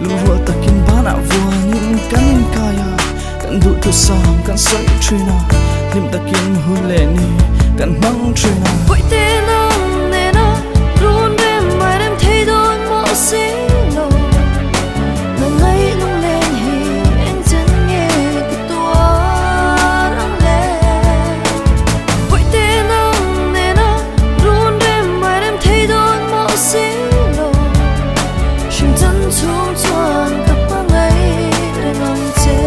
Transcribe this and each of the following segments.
lúa takin bana vua nin kanin kaya kan du tu sam kan soi trina lim takin huleni kan mang trina vui te nang ne na run rem mai rem thei don mo si lo nangngaih lung len hi en chen nge ka tua rang le vui te nang ne na run rem mai rem thei don mo si lo shim chan chung chuan ka pa ngai re nong che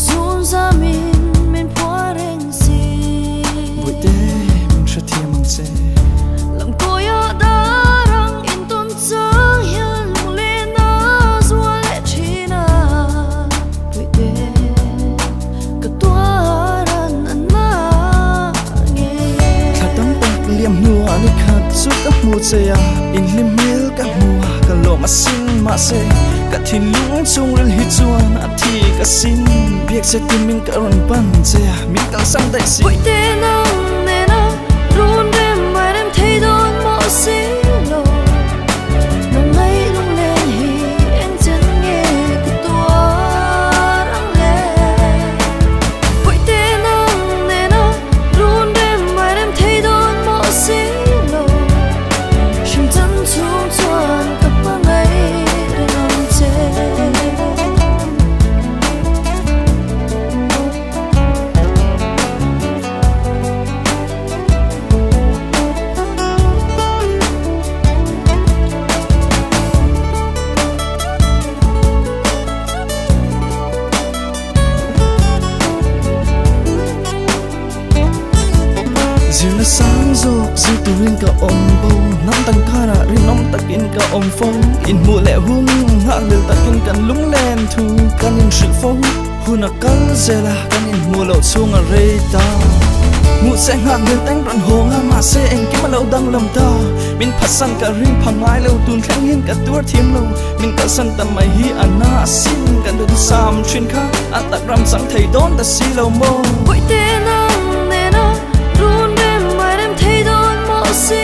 Zun za min phua reng si vui te min sha thiam mang se lam ko ya da rang in ton chang hian lung le na zua le thina vui te ka tua ran an na nge khatam tak liam nuwa ni khat su ka mu che ya in lim mel ka mu ka lo ma sin ma se ka thin lung chung rel hi chuan a thi ka sin biak se tin min ka ron pan che min ka sang dai si vui te nang ne na run rem mai rem thei don mo si lo nangngaih lung len hi en chen nge ka tua rang le vui te nang ne na run rem mai rem thei don mo si lo shim chan chung chuan ka pa ngai re nong che Dil na sang zo si tu rin ka om bo nam tan kara rin nom takin ka om phong in mu le hum ha lil takin kan lung len thu kan in shil phong huna kal zela kan in mu lo chung a re ta mu se nga lil tang ron ho nga ma se eng ki ma lo dang lam ta min phasan ka ring phamai lo tun khang hin ka tur thiam lo min ka san tam mai hi ana sin kan dun sam thin kha atak ram sang thei don ta si lo mo vui te nang ne na run rem mai rem thei don mo si